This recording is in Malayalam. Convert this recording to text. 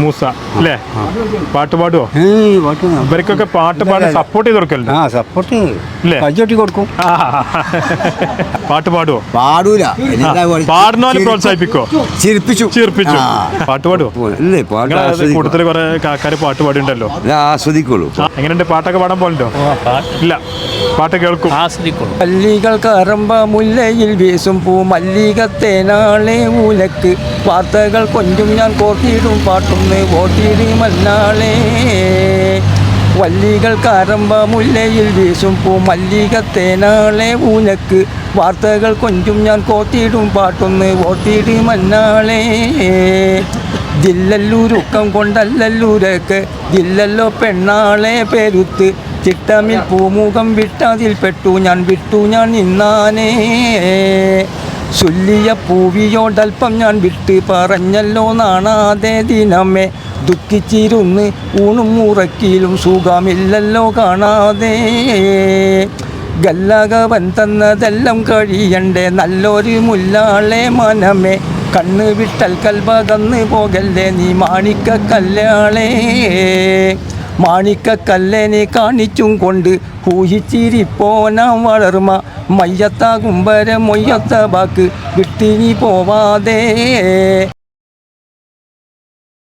മൂസ അല്ലേ? പാട്ട് പാടുവോ? ഇവർക്കൊക്കെ പാട്ട് പാടാൻ സപ്പോർട്ട് ചെയ്ത് കൊടുക്കലുണ്ട്. സപ്പോർട്ട് ഇല്ലേ? കൈചൊട്ടി കൊടുക്കും. പാട്ട് പാടുവോ? പാടൂല, പാടുന്നവരെ പ്രോത്സാഹിപ്പിക്കോ? ചിരിപ്പിച്ചു. പാട്ട് പാടുവോ? കൂടുതൽ കുറെ ആൾക്കാര് പാട്ട് പാടിയുണ്ടല്ലോ, ആസ്വദിക്കുള്ളൂ. എങ്ങനെയുണ്ട്? പാട്ടൊക്കെ പാടാൻ പോലുണ്ടോ? ഇല്ല, പാട്ട് കേൾക്കും, ആസ്വദിക്കുള്ളൂ. മല്ലികൾ കറമ്പ മുല്ലയിൽ വീസും പൂ മല്ലികത്തേനാളെ ഊലക്ക് വാർത്തകൾ കൊഞ്ചും ഞാൻ കോർത്തിയിടും പാട്ടൊന്ന് ഓട്ടിയിടും മന്നാളെ. വല്ലികൾ കറമ്പ മുല്ലയിൽ വീസും പൂ മല്ലികത്തേനാളെ ഊലക്ക് വാർത്തകൾ കൊഞ്ചും ഞാൻ കോർത്തിയിടും പാട്ടൊന്ന് ഓട്ടിയിടും മന്നാളെ. ജില്ലല്ലൂരുക്കം കൊണ്ടല്ലല്ലൂരക്ക് ജില്ലല്ലോ പെണ്ണാളെ പെരുത്ത് ചിട്ടമിൽ പൂമുഖം വിട്ടതിൽ വിട്ടു ഞാൻ നിന്നാനേ. ചൊല്ലിയ പൂവിയോടൽപ്പം ഞാൻ വിട്ട് പറഞ്ഞല്ലോ നാണാതെ ദിനമേ ദുഃഖിച്ചിരുന്ന് ഊണും ഉറക്കിലും സുഖമില്ലല്ലോ കാണാതെ. ഗല്ലകവൻ തന്നതെല്ലാം കഴിയണ്ടേ നല്ലൊരു മുല്ലാളെ മനമേ കണ്ണ് വിട്ടൽ കൽവകന്ന് പോകല്ലേ നീ മാണിക്കക്കല്ലാളെ. മാണിക്കക്കല്ലേനെ കാണിച്ചും കൊണ്ട് ഊഹിച്ചിരിപ്പോനാം വളർമ മയ്യത്ത കുമ്പര മൊയ്യത്ത ബാക്ക് വിട്ടിനി പോവാതെ.